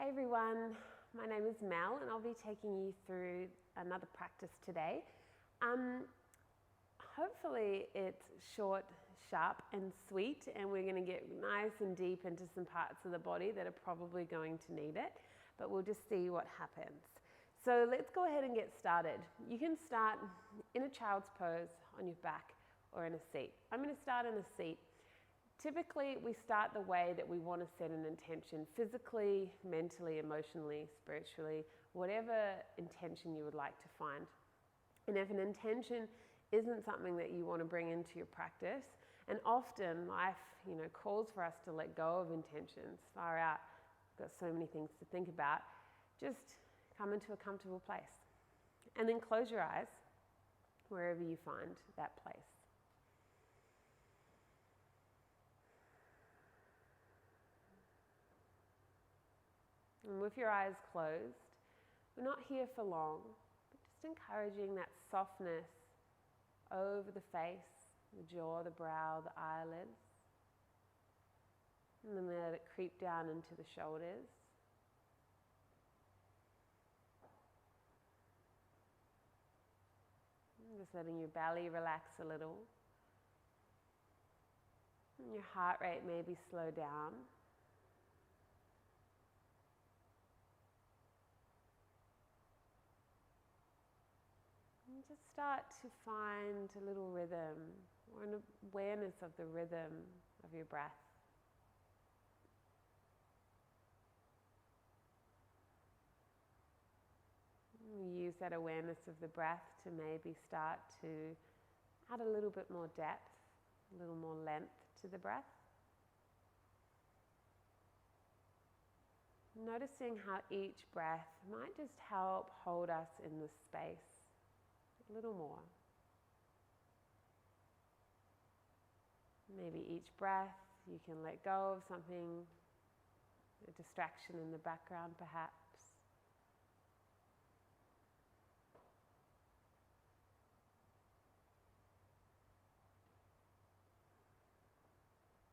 Hey everyone, my name is Mel and I'll be taking you through another practice today. Hopefully it's short, sharp and sweet, and we're going to get nice and deep into some parts of the body that are probably going to need it, but we'll just see what happens. So let's go ahead and get started. You can start in a child's pose on your back or in a seat. I'm going to start in a seat. Typically, we start the way that we want to set an intention, physically, mentally, emotionally, spiritually, whatever intention you would like to find. And if an intention isn't something that you want to bring into your practice, and often life, calls for us to let go of intentions, far out, got so many things to think about, just come into a comfortable place. And then close your eyes wherever you find that place. And with your eyes closed, we're not here for long, but just encouraging that softness over the face, the jaw, the brow, the eyelids. And then let it creep down into the shoulders. And just letting your belly relax a little. And your heart rate maybe slow down. And just start to find a little rhythm or an awareness of the rhythm of your breath. And use that awareness of the breath to maybe start to add a little bit more depth, a little more length to the breath. Noticing how each breath might just help hold us in this space a little more. Maybe each breath you can let go of something, a distraction in the background perhaps.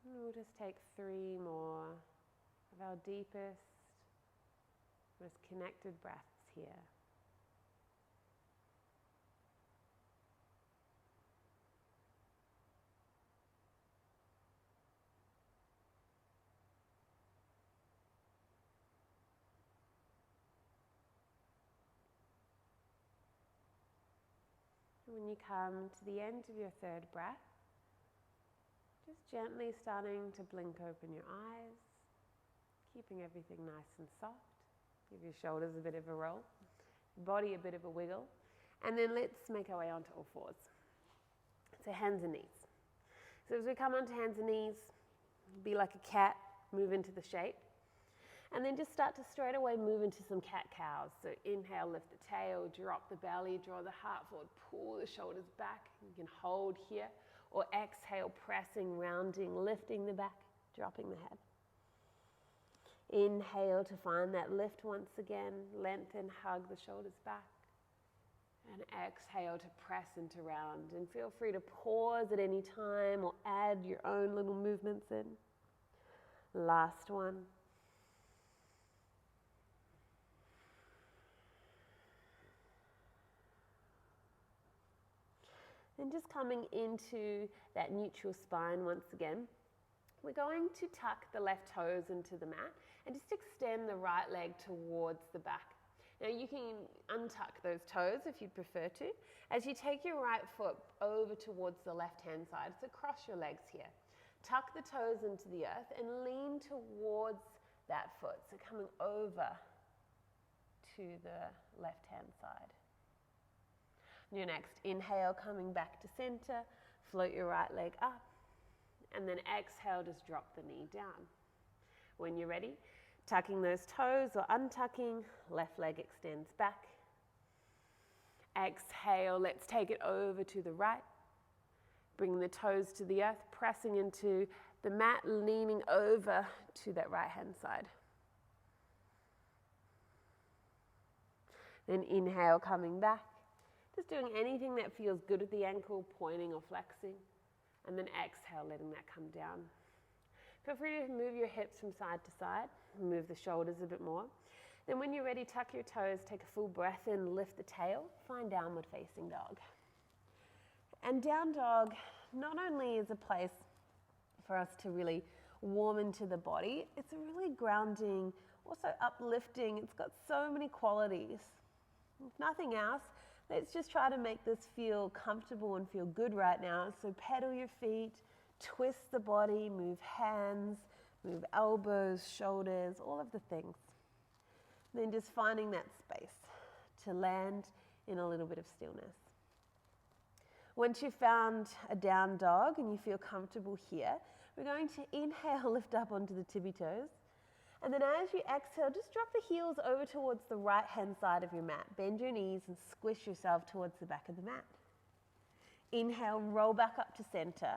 And we'll just take 3 more of our deepest, most connected breaths here. When you come to the end of your 3rd breath, just gently starting to blink open your eyes, keeping everything nice and soft. Give your shoulders a bit of a roll, body a bit of a wiggle, and then let's make our way onto all 4s. So hands and knees. So as we come onto hands and knees, be like a cat, move into the shape. And then just start to straight away move into some cat-cows. So inhale, lift the tail, drop the belly, draw the heart forward, pull the shoulders back. You can hold here. Or exhale, pressing, rounding, lifting the back, dropping the head. Inhale to find that lift once again. Lengthen, hug the shoulders back. And exhale to press into round. And feel free to pause at any time or add your own little movements in. Last one. And just coming into that neutral spine once again, we're going to tuck the left toes into the mat and just extend the right leg towards the back. Now you can untuck those toes if you'd prefer to, as you take your right foot over towards the left-hand side. So cross your legs here. Tuck the toes into the earth and lean towards that foot. So coming over to the left-hand side. Your next inhale, coming back to center, float your right leg up, and then exhale, just drop the knee down. When you're ready, tucking those toes or untucking, left leg extends back. Exhale, let's take it over to the right. Bring the toes to the earth, pressing into the mat, leaning over to that right hand side. Then inhale, coming back. Just doing anything that feels good at the ankle, pointing or flexing. And then exhale, letting that come down. Feel free to move your hips from side to side, move the shoulders a bit more. Then when you're ready, tuck your toes, take a full breath in, lift the tail, find downward facing dog. And down dog not only is a place for us to really warm into the body, it's a really grounding, also uplifting. It's got so many qualities. If nothing else, let's just try to make this feel comfortable and feel good right now. So pedal your feet, twist the body, move hands, move elbows, shoulders, all of the things. Then just finding that space to land in a little bit of stillness. Once you've found a down dog and you feel comfortable here, we're going to inhale, lift up onto the tippy toes. And then as you exhale, just drop the heels over towards the right hand side of your mat. Bend your knees and squish yourself towards the back of the mat. Inhale, roll back up to center.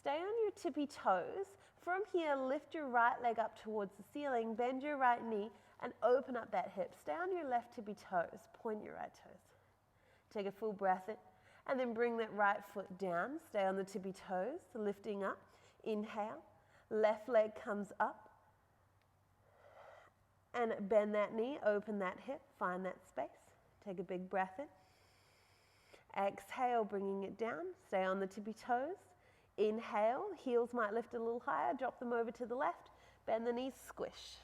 Stay on your tippy toes. From here, lift your right leg up towards the ceiling, bend your right knee and open up that hip. Stay on your left tippy toes, point your right toes. Take a full breath in and then bring that right foot down. Stay on the tippy toes, lifting up. Inhale, left leg comes up. And bend that knee, open that hip, find that space. Take a big breath in. Exhale, bringing it down. Stay on the tippy toes. Inhale, heels might lift a little higher, drop them over to the left. Bend the knees, squish.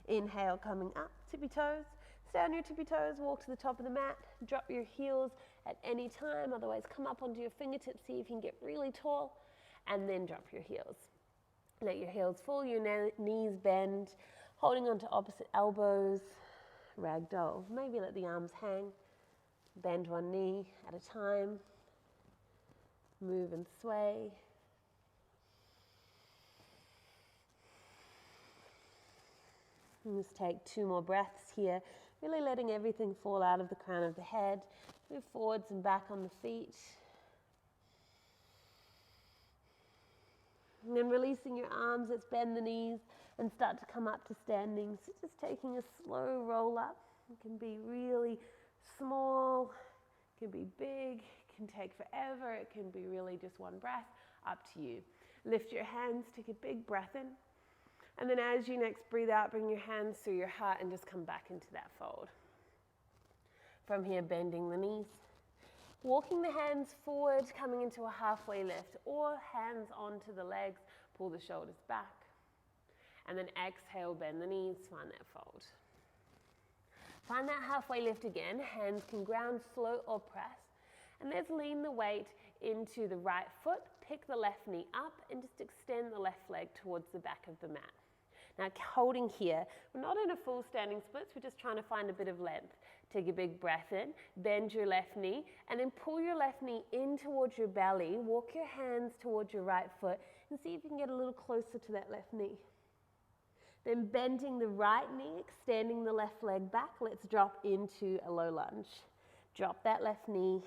Inhale, coming up, tippy toes. Stay on your tippy toes, walk to the top of the mat. Drop your heels at any time, otherwise come up onto your fingertips, see if you can get really tall, and then drop your heels. Let your heels fall, your knees bend, holding onto opposite elbows, ragdoll. Maybe let the arms hang, bend one knee at a time, move and sway. And just take 2 more breaths here, really letting everything fall out of the crown of the head. Move forwards and back on the feet. And then releasing your arms, let's bend the knees and start to come up to standing. So just taking a slow roll up. It can be really small, it can be big, it can take forever, it can be really just one breath, up to you. Lift your hands, take a big breath in. And then as you next breathe out, bring your hands through your heart and just come back into that fold. From here, bending the knees. Walking the hands forward, coming into a halfway lift, or hands onto the legs, pull the shoulders back. And then exhale, bend the knees, find that fold. Find that halfway lift again. Hands can ground, float, or press. And let's lean the weight into the right foot, pick the left knee up, and just extend the left leg towards the back of the mat. Now, holding here, we're not in a full standing splits, we're just trying to find a bit of length. Take a big breath in, bend your left knee, and then pull your left knee in towards your belly. Walk your hands towards your right foot, and see if you can get a little closer to that left knee. Then bending the right knee, extending the left leg back. Let's drop into a low lunge. Drop that left knee,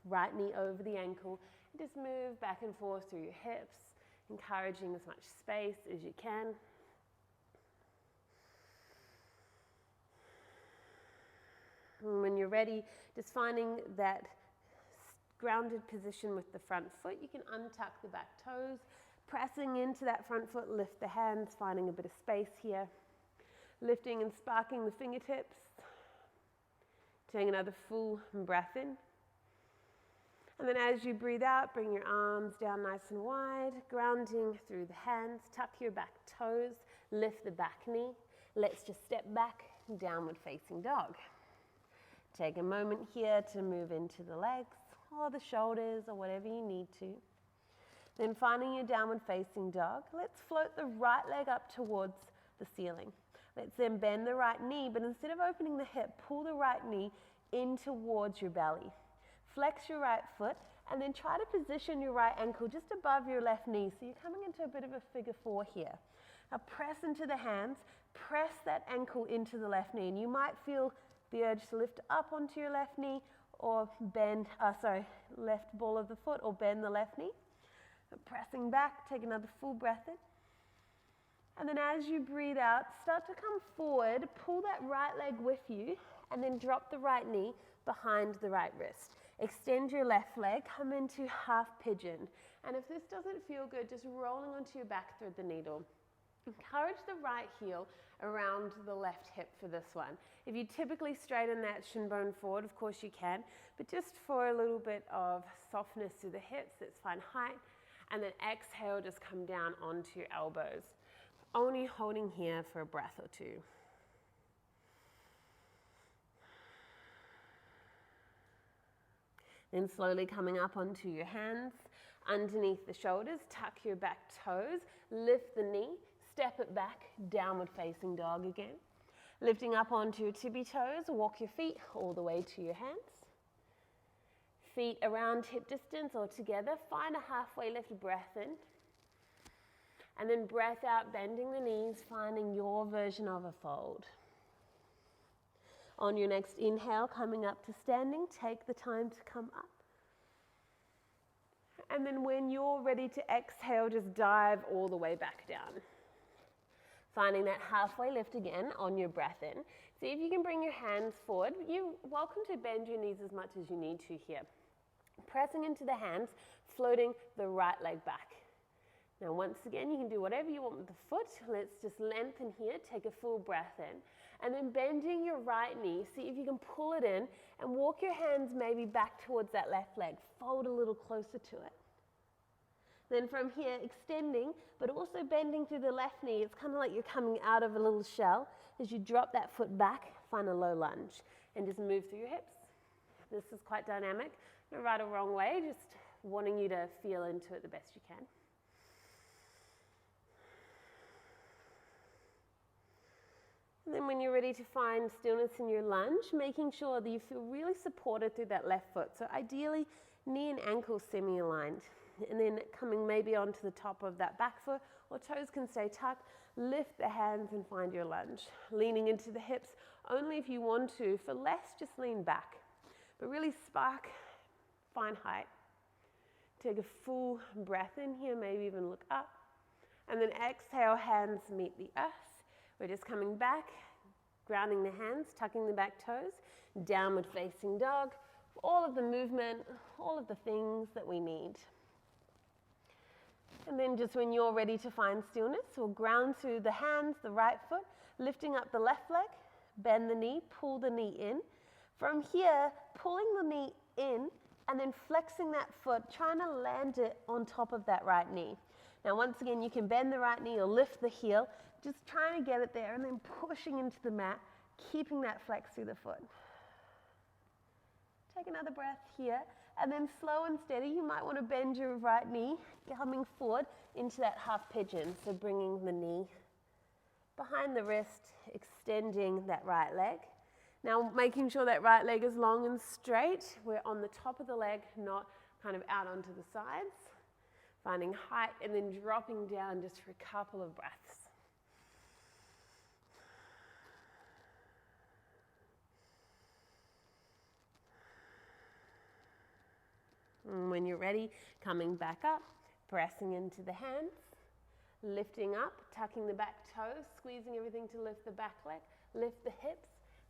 right knee over the ankle, and just move back and forth through your hips, encouraging as much space as you can. And when you're ready, just finding that grounded position with the front foot, you can untuck the back toes, pressing into that front foot, lift the hands, finding a bit of space here. Lifting and sparking the fingertips. Taking another full breath in. And then as you breathe out, bring your arms down nice and wide, grounding through the hands, tuck your back toes, lift the back knee. Let's just step back, downward facing dog. Take a moment here to move into the legs or the shoulders or whatever you need to. Then finding your downward facing dog, let's float the right leg up towards the ceiling. Let's then bend the right knee, but instead of opening the hip, pull the right knee in towards your belly. Flex your right foot and then try to position your right ankle just above your left knee. So you're coming into a bit of a figure 4 here. Now press into the hands, press that ankle into the left knee, and you might feel the urge to lift up onto your left knee or left ball of the foot or bend the left knee. Pressing back, take another full breath in. And then as you breathe out, start to come forward, pull that right leg with you, and then drop the right knee behind the right wrist. Extend your left leg, come into half pigeon, And if this doesn't feel good, just rolling onto your back, thread the needle. Encourage the right heel around the left hip for this one. If you typically straighten that shin bone forward, of course you can, but just for a little bit of softness through the hips, let's find height. And then exhale, just come down onto your elbows. Only holding here for a breath or two. Then slowly coming up onto your hands, underneath the shoulders, tuck your back toes, lift the knee, step it back, downward facing dog again. Lifting up onto your tippy toes, walk your feet all the way to your hands. Feet around hip distance or together, find a halfway lift, breath in. And then breath out, bending the knees, finding your version of a fold. On your next inhale, coming up to standing, take the time to come up. And then when you're ready to exhale, just dive all the way back down. Finding that halfway lift again on your breath in. See if you can bring your hands forward. You're welcome to bend your knees as much as you need to here. Pressing into the hands, floating the right leg back. Now once again, you can do whatever you want with the foot. Let's just lengthen here, take a full breath in. And then bending your right knee, see if you can pull it in and walk your hands maybe back towards that left leg. Fold a little closer to it. Then from here, extending, but also bending through the left knee. It's kind of like you're coming out of a little shell. As you drop that foot back, find a low lunge and just move through your hips. This is quite dynamic. No right or wrong way, just wanting you to feel into it the best you can. And then when you're ready to find stillness in your lunge, making sure that you feel really supported through that left foot. So ideally, knee and ankle semi-aligned. And then coming maybe onto the top of that back foot, or toes can stay tucked. Lift the hands and find your lunge. Leaning into the hips, only if you want to. For less, just lean back. But really spark, find height. Take a full breath in here, maybe even look up. And then exhale, hands meet the earth. We're just coming back, grounding the hands, tucking the back toes, downward facing dog, all of the movement, all of the things that we need. And then just when you're ready to find stillness, we'll ground through the hands, the right foot, lifting up the left leg, bend the knee, pull the knee in. From here, pulling the knee in and then flexing that foot, trying to land it on top of that right knee. Now once again, you can bend the right knee or lift the heel, just trying to get it there and then pushing into the mat, keeping that flex through the foot. Take another breath here, and then slow and steady, you might want to bend your right knee, coming forward into that half pigeon. So bringing the knee behind the wrist, extending that right leg. Now making sure that right leg is long and straight. We're on the top of the leg, not kind of out onto the sides. Finding height and then dropping down just for a couple of breaths. And when you're ready, coming back up, pressing into the hands, lifting up, tucking the back toes, squeezing everything to lift the back leg, lift the hips,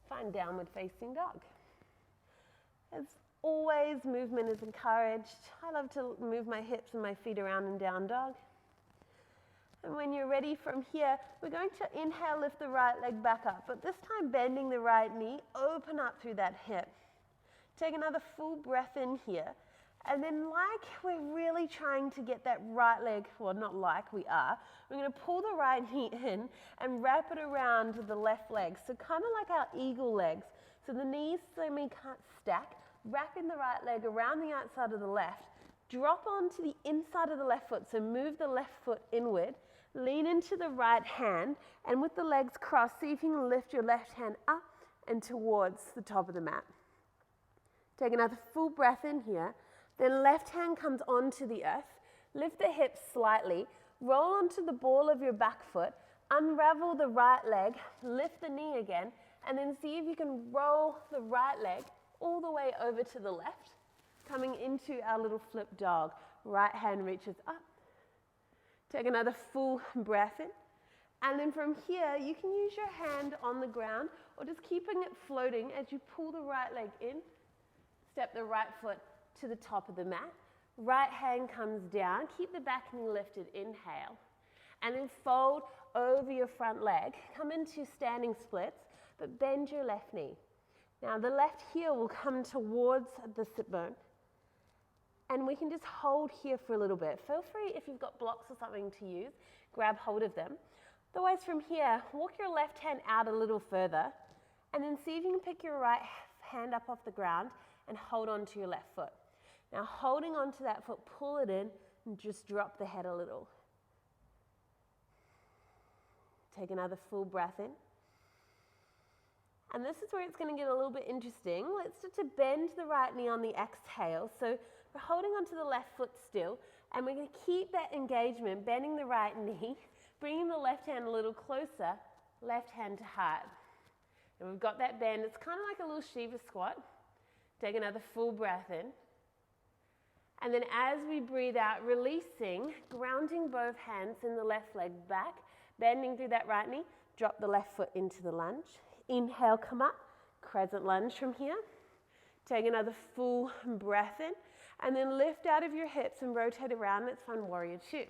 find downward facing dog. As always, movement is encouraged. I love to move my hips and my feet around in down dog. And when you're ready from here, we're going to inhale, lift the right leg back up, but this time bending the right knee, open up through that hip. Take another full breath in here. And then like we're really trying to get that right leg, well not like we are, we're going to pull the right knee in and wrap it around the left leg. So kind of like our eagle legs. So the knees can't stack, wrapping the right leg around the outside of the left, drop onto the inside of the left foot, so move the left foot inward, lean into the right hand, and with the legs crossed, see if you can lift your left hand up and towards the top of the mat. Take another full breath in here. Then left hand comes onto the earth, lift the hips slightly, roll onto the ball of your back foot, unravel the right leg, lift the knee again, and then see if you can roll the right leg all the way over to the left, coming into our little flip dog. Right hand reaches up. Take another full breath in. And then from here, you can use your hand on the ground or just keeping it floating as you pull the right leg in, step the right foot to the top of the mat, Right hand comes down, keep the back knee lifted, inhale, and then fold over your front leg. Come into standing splits, but bend your left knee. Now the left heel will come towards the sit bone, and we can just hold here for a little bit. Feel free, if you've got blocks or something to use, grab hold of them. Otherwise, from here, walk your left hand out a little further, and then see if you can pick your right hand up off the ground and hold on to your left foot. Now, holding onto that foot, pull it in and just drop the head a little. Take another full breath in. And this is where it's going to get a little bit interesting. Let's start to bend the right knee on the exhale. So we're holding onto the left foot still, and we're going to keep that engagement, bending the right knee, bringing the left hand a little closer, left hand to heart. And we've got that bend. It's kind of like a little Shiva squat. Take another full breath in. And then as we breathe out, releasing, grounding both hands in the left leg back, bending through that right knee, drop the left foot into the lunge. Inhale, come up, crescent lunge from here. Take another full breath in, and then lift out of your hips and rotate around. Let's find warrior two.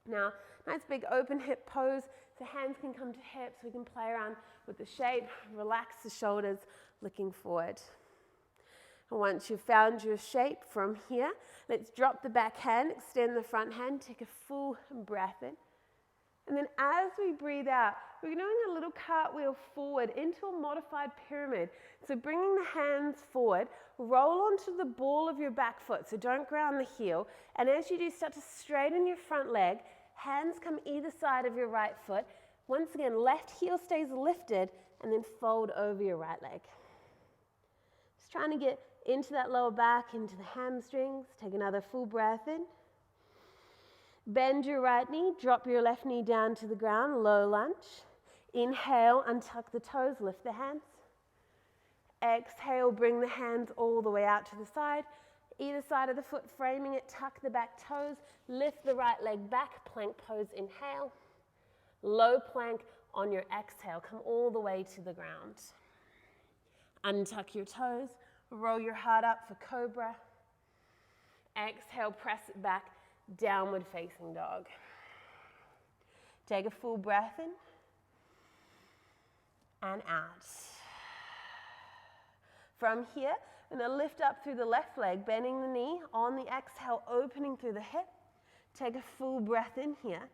Now, nice big open hip pose, so hands can come to hips. We can play around with the shape, relax the shoulders, looking forward. And once you've found your shape from here, let's drop the back hand, extend the front hand, take a full breath in. And then as we breathe out, we're doing a little cartwheel forward into a modified pyramid. So bringing the hands forward, roll onto the ball of your back foot, so don't ground the heel. And as you do, start to straighten your front leg. Hands come either side of your right foot. Once again, left heel stays lifted, and then fold over your right leg. Just trying to get into that lower back, into the hamstrings. Take another full breath in. Bend your right knee, drop your left knee down to the ground, low lunge. Inhale, untuck the toes, lift the hands. Exhale, bring the hands all the way out to the side. Either side of the foot, framing it, tuck the back toes, lift the right leg back, plank pose, inhale. Low plank on your exhale, come all the way to the ground. Untuck your toes, roll your heart up for cobra. Exhale, press it back, downward facing dog. Take a full breath in and out. From here, I'm going to lift up through the left leg, bending the knee. On the exhale, opening through the hip. Take a full breath in here.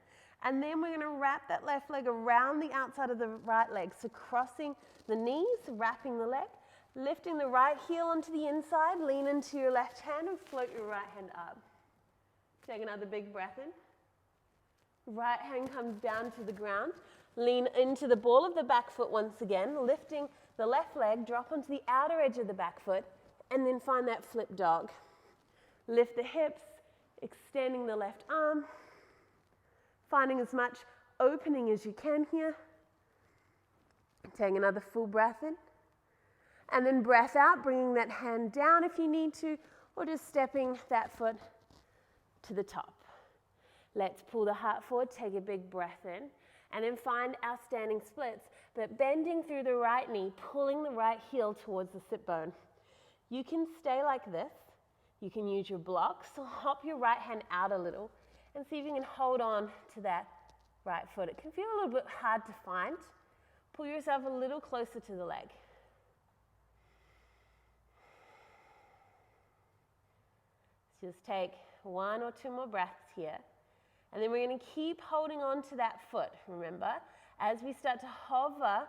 And then we're going to wrap that left leg around the outside of the right leg. So crossing the knees, wrapping the leg, lifting the right heel onto the inside, lean into your left hand and float your right hand up. Take another big breath in. Right hand comes down to the ground. Lean into the ball of the back foot once again, lifting the left leg, drop onto the outer edge of the back foot, and then find that flip dog. Lift the hips, extending the left arm, finding as much opening as you can here. Take another full breath in. And then breath out, bringing that hand down if you need to, or just stepping that foot to the top. Let's pull the heart forward, take a big breath in, and then find our standing splits, but bending through the right knee, pulling the right heel towards the sit bone. You can stay like this. You can use your blocks, so hop your right hand out a little and see if you can hold on to that right foot. It can feel a little bit hard to find. Pull yourself a little closer to the leg. Just take one or two more breaths here. And then we're going to keep holding on to that foot, remember? As we start to hover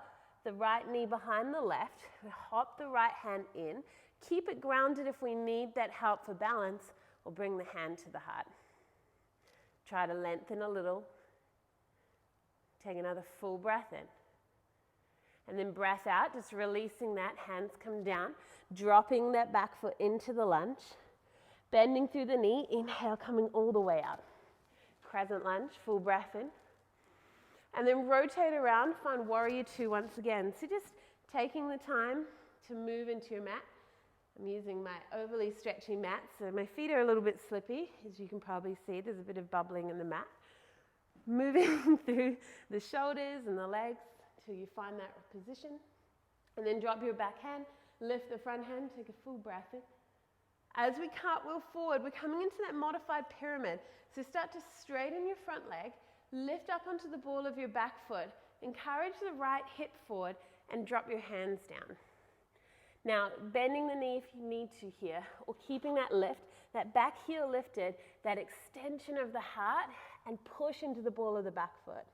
the right knee behind the left, we hop the right hand in. Keep it grounded if we need that help for balance, or bring the hand to the heart. Try to lengthen a little. Take another full breath in. And then breath out, just releasing that. Hands come down, dropping that back foot into the lunge. Bending through the knee, inhale, coming all the way up. Crescent lunge, full breath in. And then rotate around, find warrior two once again. So just taking the time to move into your mat. I'm using my overly stretchy mat, so my feet are a little bit slippy. As you can probably see, there's a bit of bubbling in the mat. Moving through the shoulders and the legs until you find that position. And then drop your back hand, lift the front hand, take a full breath in. As we cartwheel forward, we're coming into that modified pyramid. So start to straighten your front leg, lift up onto the ball of your back foot, encourage the right hip forward, and drop your hands down. Now, bending the knee if you need to here, or keeping that lift, that back heel lifted, that extension of the heart, and push into the ball of the back foot.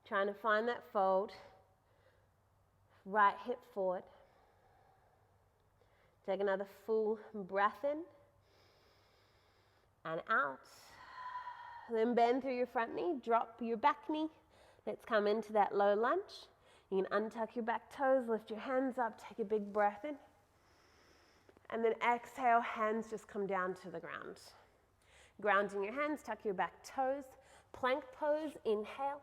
Trying to find that fold, right hip forward. Take another full breath in and out. Then bend through your front knee, drop your back knee. Let's come into that low lunge. You can untuck your back toes, lift your hands up, take a big breath in. And then exhale, hands just come down to the ground. Grounding your hands, tuck your back toes. Plank pose, inhale.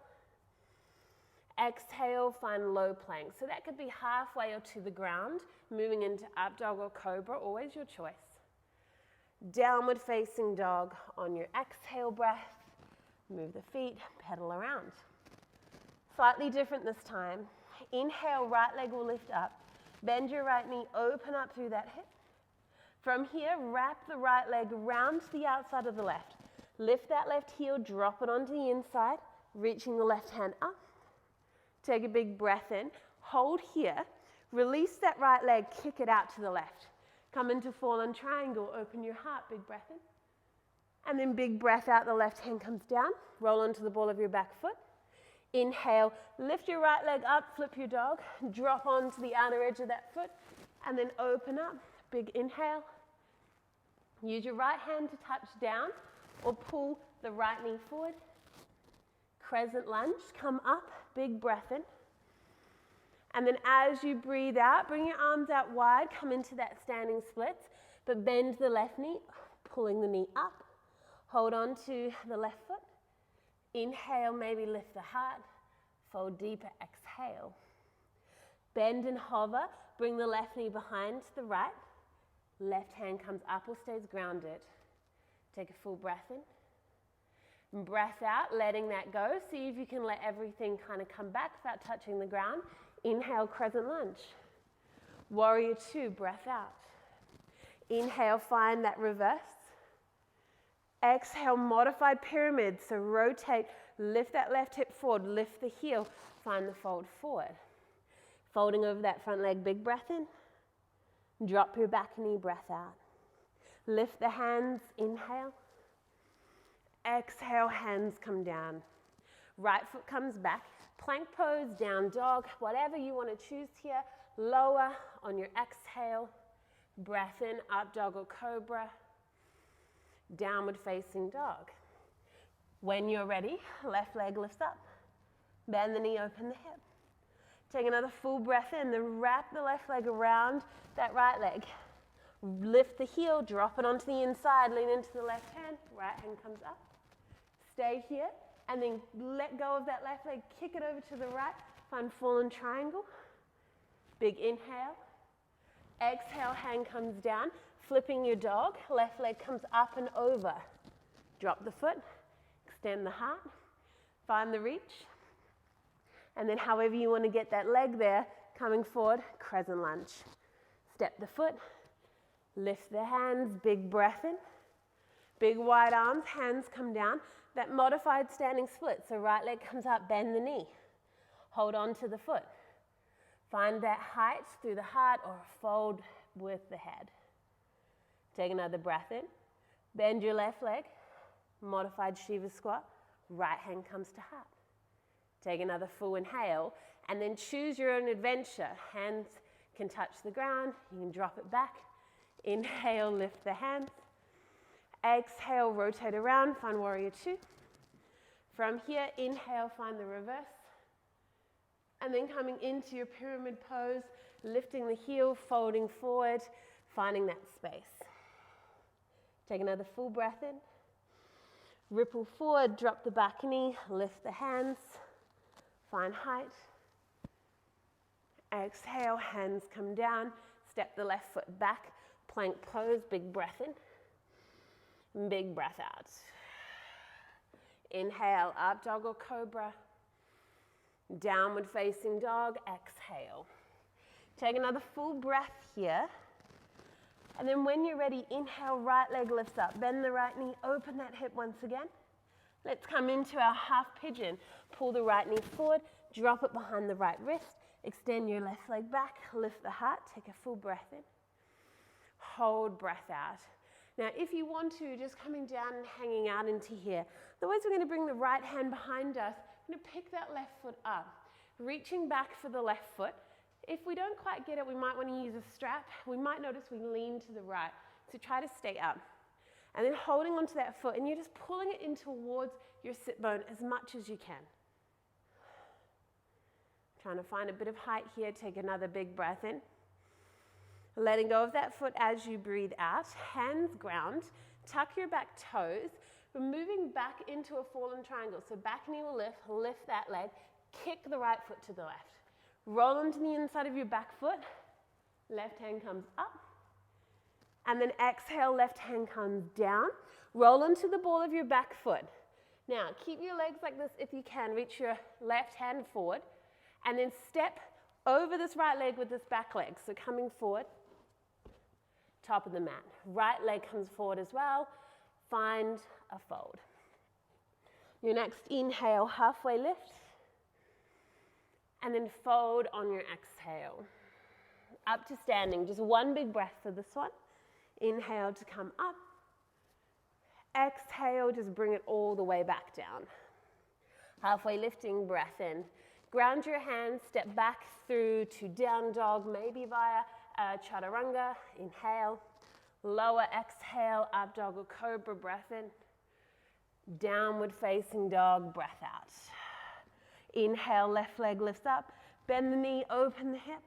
Exhale, find low plank. So that could be halfway or to the ground, moving into up dog or cobra, always your choice. Downward facing dog on your exhale breath. Move the feet, pedal around. Slightly different this time. Inhale, right leg will lift up. Bend your right knee, open up through that hip. From here, wrap the right leg round to the outside of the left. Lift that left heel, drop it onto the inside, reaching the left hand up. Take a big breath in, hold here, release that right leg, kick it out to the left. Come into fallen triangle, open your heart, big breath in. And then big breath out, the left hand comes down, roll onto the ball of your back foot. Inhale, lift your right leg up, flip your dog, drop onto the outer edge of that foot, and then open up, big inhale. Use your right hand to touch down or pull the right knee forward. Crescent lunge, come up, big breath in. And then as you breathe out, bring your arms out wide, come into that standing splits, but bend the left knee, pulling the knee up. Hold on to the left foot. Inhale, maybe lift the heart. Fold deeper, exhale. Bend and hover, bring the left knee behind the right. Left hand comes up or stays grounded. Take a full breath in. Breath out, letting that go. See if you can let everything kind of come back without touching the ground. Inhale, crescent lunge. Warrior two, breath out. Inhale, find that reverse. Exhale, modified pyramid. So rotate, lift that left hip forward, lift the heel, find the fold forward. Folding over that front leg, big breath in. Drop your back knee, breath out. Lift the hands, inhale. Exhale, hands come down. Right foot comes back. Plank pose, down dog, whatever you want to choose here. Lower on your exhale. Breath in, up dog or cobra. Downward facing dog. When you're ready, left leg lifts up. Bend the knee, open the hip. Take another full breath in, then wrap the left leg around that right leg. Lift the heel, drop it onto the inside, lean into the left hand, right hand comes up. Stay here, and then let go of that left leg, kick it over to the right, find fallen triangle. Big inhale. Exhale, hand comes down, flipping your dog, left leg comes up and over. Drop the foot, extend the heart, find the reach. And then however you want to get that leg there, coming forward, crescent lunge. Step the foot, lift the hands, big breath in. Big wide arms, hands come down. That modified standing split, so right leg comes up, bend the knee. Hold on to the foot. Find that height through the heart or a fold with the head. Take another breath in. Bend your left leg, modified Shiva squat. Right hand comes to heart. Take another full inhale, and then choose your own adventure. Hands can touch the ground, you can drop it back. Inhale, lift the hands. Exhale, rotate around, find warrior two. From here, inhale, find the reverse. And then coming into your pyramid pose, lifting the heel, folding forward, finding that space. Take another full breath in. Ripple forward, drop the back knee, lift the hands, find height. Exhale, hands come down, step the left foot back, plank pose, big breath in, big breath out. Inhale, up dog or cobra, downward facing dog, exhale. Take another full breath here. And then when you're ready, inhale, right leg lifts up. Bend the right knee, open that hip once again. Let's come into our half pigeon. Pull the right knee forward, drop it behind the right wrist. Extend your left leg back, lift the heart, take a full breath in. Hold breath out. Now, if you want to, just coming down and hanging out into here. Otherwise, we're going to bring the right hand behind us. We're going to pick that left foot up. Reaching back for the left foot. If we don't quite get it, we might want to use a strap. We might notice we lean to the right. So try to stay up. And then holding onto that foot, and you're just pulling it in towards your sit bone as much as you can. Trying to find a bit of height here. Take another big breath in. Letting go of that foot as you breathe out. Hands ground. Tuck your back toes. We're moving back into a fallen triangle. So back knee will lift that leg. Kick the right foot to the left. Roll onto the inside of your back foot. Left hand comes up. And then exhale, left hand comes down. Roll onto the ball of your back foot. Now, keep your legs like this if you can. Reach your left hand forward. And then step over this right leg with this back leg. So coming forward. Top of the mat. Right leg comes forward as well. Find a fold. Your next inhale, halfway lift. And then fold on your exhale. Up to standing. Just one big breath for this one. Inhale to come up. Exhale, just bring it all the way back down. Halfway lifting, breath in. Ground your hands, step back through to down dog, maybe via chaturanga. Inhale, lower exhale, up dog or cobra, breath in. Downward facing dog, breath out. Inhale, left leg lifts up. Bend the knee, open the hip.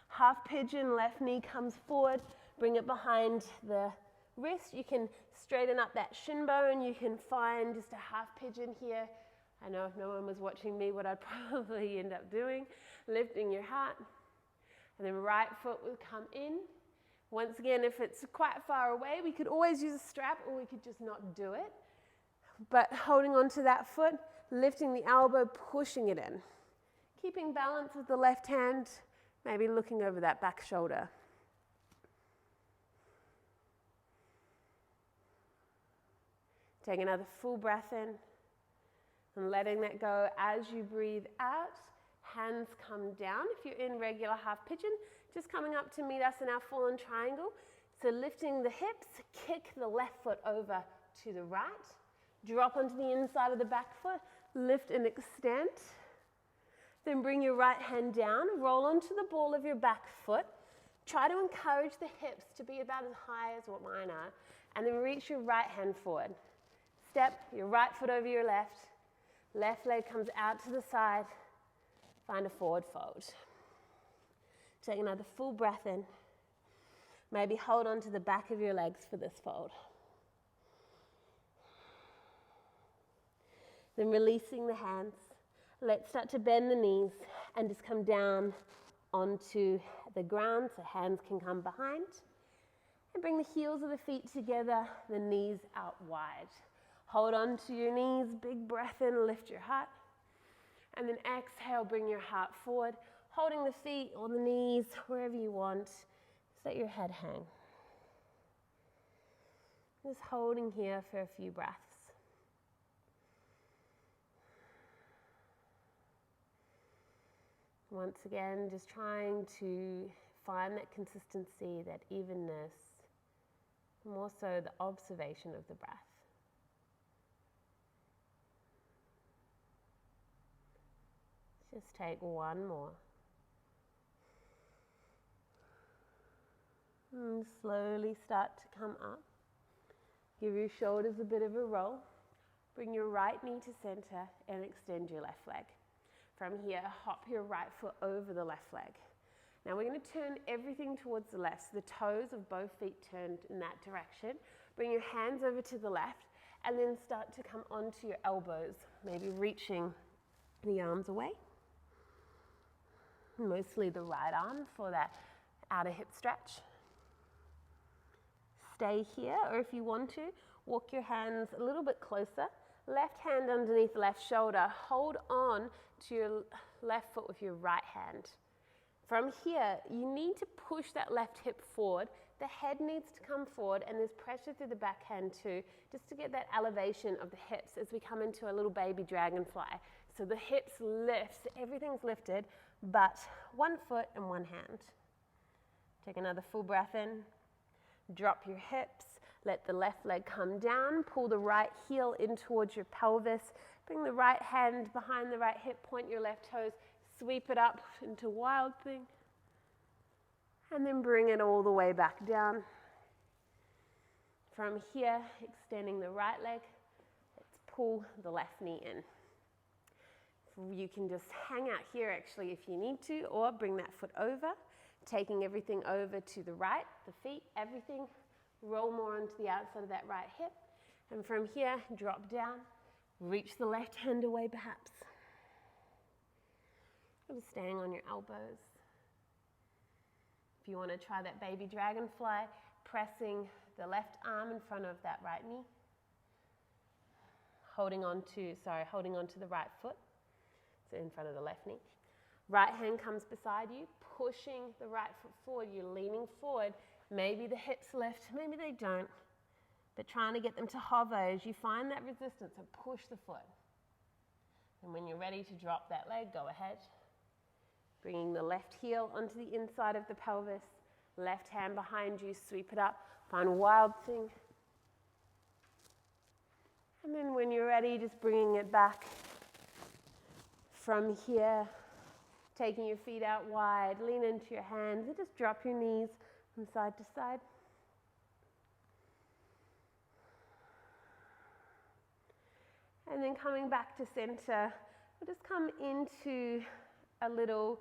Half pigeon, left knee comes forward. Bring it behind the wrist. You can straighten up that shin bone. You can find just a half pigeon here. I know if no one was watching me, what I'd probably end up doing. Lifting your heart. And then right foot will come in. Once again, if it's quite far away, we could always use a strap or we could just not do it. But holding onto that foot, lifting the elbow, pushing it in. Keeping balance with the left hand, maybe looking over that back shoulder. Take another full breath in and letting that go as you breathe out. Hands come down. If you're in regular half pigeon, just coming up to meet us in our fallen triangle. So lifting the hips, kick the left foot over to the right. Drop onto the inside of the back foot, lift and extend. Then bring your right hand down, roll onto the ball of your back foot. Try to encourage the hips to be about as high as what mine are. And then reach your right hand forward. Step your right foot over your left. Left leg comes out to the side. Find a forward fold. Take another full breath in. Maybe hold on to the back of your legs for this fold. Then releasing the hands. Let's start to bend the knees and just come down onto the ground so hands can come behind. And bring the heels of the feet together, the knees out wide. Hold on to your knees, big breath in, lift your heart. And then exhale, bring your heart forward, holding the feet or the knees, wherever you want. Just let your head hang. Just holding here for a few breaths. Once again, just trying to find that consistency, that evenness, more so the observation of the breath. Just take one more. And slowly start to come up. Give your shoulders a bit of a roll. Bring your right knee to center and extend your left leg. From here, hop your right foot over the left leg. Now we're going to turn everything towards the left. So the toes of both feet turned in that direction. Bring your hands over to the left and then start to come onto your elbows, maybe reaching the arms away. Mostly the right arm for that outer hip stretch. Stay here, or if you want to, walk your hands a little bit closer. Left hand underneath the left shoulder. Hold on to your left foot with your right hand. From here, you need to push that left hip forward. The head needs to come forward, and there's pressure through the backhand too, just to get that elevation of the hips as we come into a little baby dragonfly. So the hips lift, everything's lifted, but one foot and one hand. Take another full breath in. Drop your hips. Let the left leg come down. Pull the right heel in towards your pelvis. Bring the right hand behind the right hip. Point your left toes. Sweep it up into wild thing. And then bring it all the way back down. From here, extending the right leg. Let's pull the left knee in. You can just hang out here actually if you need to, or bring that foot over, taking everything over to the right, the feet, everything. Roll more onto the outside of that right hip. And from here, drop down. Reach the left hand away perhaps. Just staying on your elbows. If you want to try that baby dragonfly, pressing the left arm in front of that right knee. Holding on to the right foot. So in front of the left knee. Right hand comes beside you, pushing the right foot forward. You're leaning forward. Maybe the hips lift, maybe they don't. But trying to get them to hover as you find that resistance and push the foot. And when you're ready to drop that leg, go ahead. Bringing the left heel onto the inside of the pelvis. Left hand behind you, sweep it up. Find wild thing. And then when you're ready, just bringing it back. From here, taking your feet out wide, lean into your hands, and just drop your knees from side to side. And then coming back to center, we'll just come into a little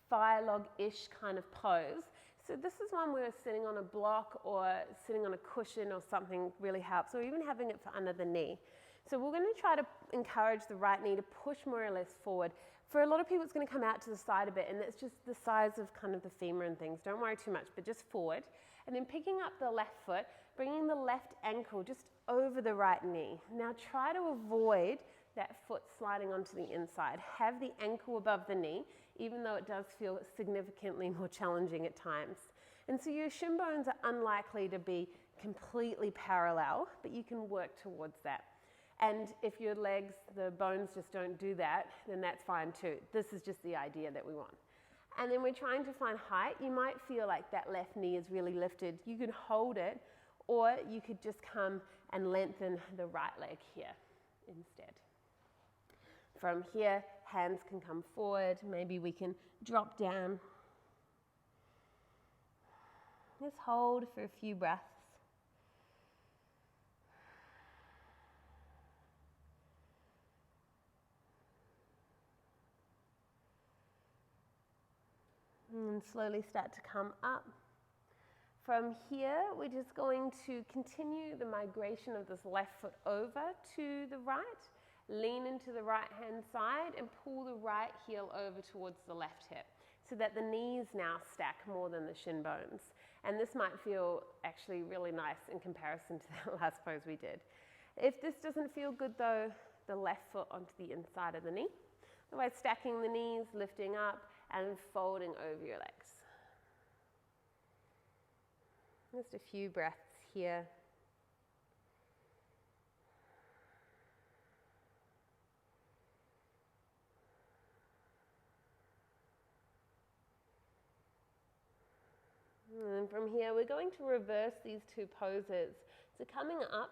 fire log-ish kind of pose. So this is one where sitting on a block or sitting on a cushion or something really helps, or even having it for under the knee. So we're going to try to encourage the right knee to push more or less forward. For a lot of people, it's going to come out to the side a bit, and that's just the size of kind of the femur and things. Don't worry too much, but just forward. And then picking up the left foot, bringing the left ankle just over the right knee. Now try to avoid that foot sliding onto the inside. Have the ankle above the knee, even though it does feel significantly more challenging at times. And so your shin bones are unlikely to be completely parallel, but you can work towards that. And if your legs, the bones just don't do that, then that's fine too. This is just the idea that we want. And then we're trying to find height. You might feel like that left knee is really lifted. You could hold it, or you could just come and lengthen the right leg here instead. From here, hands can come forward. Maybe we can drop down. Just hold for a few breaths. And slowly start to come up. From here, we're just going to continue the migration of this left foot over to the right. Lean into the right hand side and pull the right heel over towards the left hip so that the knees now stack more than the shin bones. And this might feel actually really nice in comparison to that last pose we did. If this doesn't feel good though, the left foot onto the inside of the knee. Otherwise, stacking the knees, lifting up, and folding over your legs. Just a few breaths here. And from here, we're going to reverse these two poses. So coming up,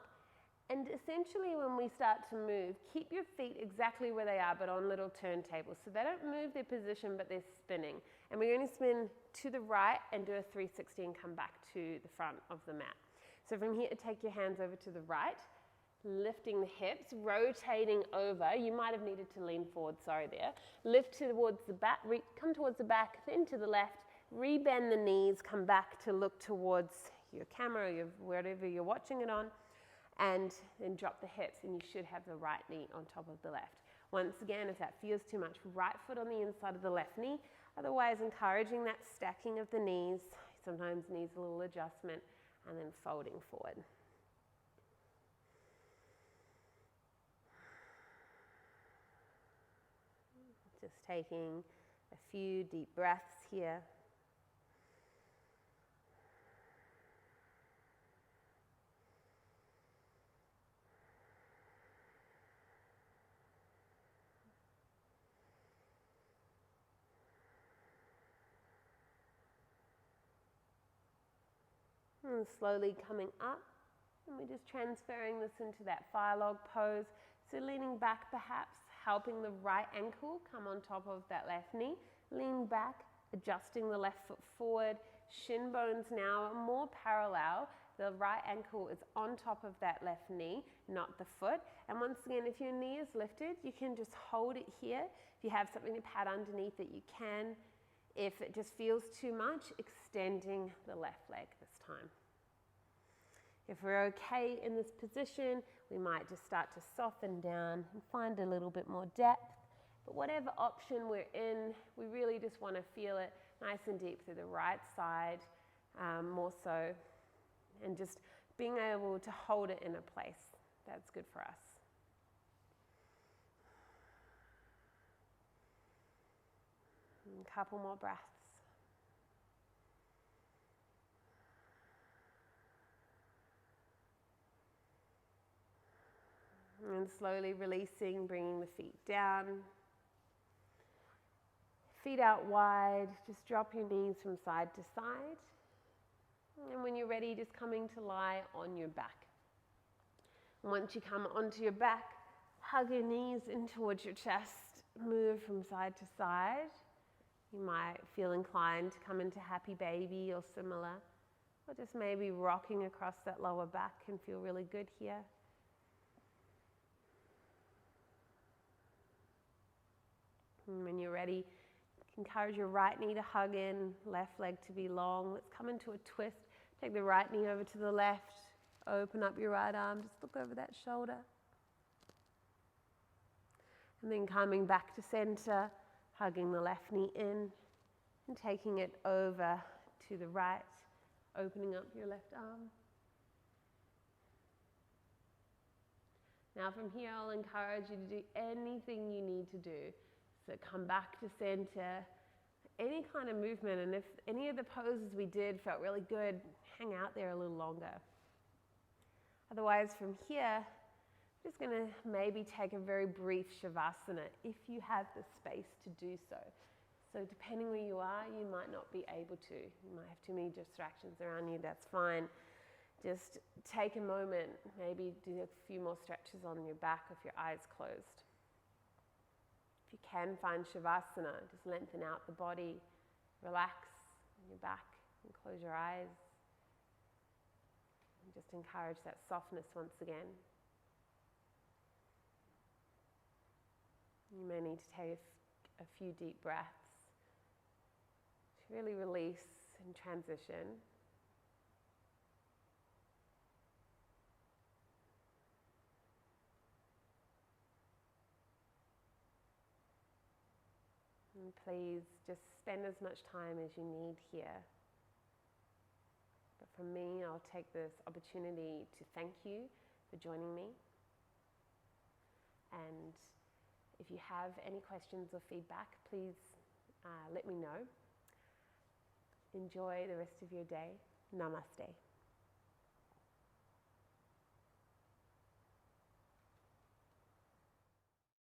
and essentially when we start to move, keep your feet exactly where they are, but on little turntables. So they don't move their position, but they're spinning. And we're going to spin to the right and do a 360 and come back to the front of the mat. So from here, take your hands over to the right, lifting the hips, rotating over. You might have needed to lean forward, sorry there. Lift towards the back, come towards the back, then to the left, rebend the knees, come back to look towards your camera, or wherever you're watching it on. And then drop the hips, and you should have the right knee on top of the left. Once again, if that feels too much, right foot on the inside of the left knee. Otherwise, encouraging that stacking of the knees. Sometimes needs a little adjustment, and then folding forward. Just taking A few deep breaths here. And slowly coming up, and we're just transferring this into that fire log pose. So leaning back perhaps, helping the right ankle come on top of that left knee. Lean back, adjusting the left foot forward. Shin bones now are more parallel. The right ankle is on top of that left knee, not the foot. And once again, if your knee is lifted, you can just hold it here. If you have something to pad underneath it, you can. If it just feels too much, extending the left leg this time. If we're okay in this position, we might just start to soften down and find a little bit more depth. But whatever option we're in, we really just want to feel it nice and deep through the right side, more so, and just being able to hold it in a place. That's good for us. And a couple more breaths. And slowly releasing, bringing the feet down. Feet out wide, just drop your knees from side to side. And when you're ready, just coming to lie on your back. And once you come onto your back, hug your knees in towards your chest, move from side to side. You might feel inclined to come into happy baby or similar, or just maybe rocking across that lower back can feel really good here. And when you're ready, encourage your right knee to hug in, left leg to be long. Let's come into a twist. Take the right knee over to the left. Open up your right arm. Just look over that shoulder. And then coming back to center, hugging the left knee in and taking it over to the right, opening up your left arm. Now from here, I'll encourage you to do anything you need to do. So come back to center, any kind of movement, and if any of the poses we did felt really good, hang out there a little longer. Otherwise, from here, I'm just going to maybe take a very brief Shavasana if you have the space to do so. So depending where you are, you might not be able to. You might have too many distractions around you, that's fine. Just take a moment, maybe do a few more stretches on your back with your eyes closed. If you can find Shavasana, just lengthen out the body, relax on your back and close your eyes. And just encourage that softness once again. You may need to take a few deep breaths to really release and transition. And please just spend as much time as you need here. But from me, I'll take this opportunity to thank you for joining me. And if you have any questions or feedback, please let me know. Enjoy the rest of your day. Namaste.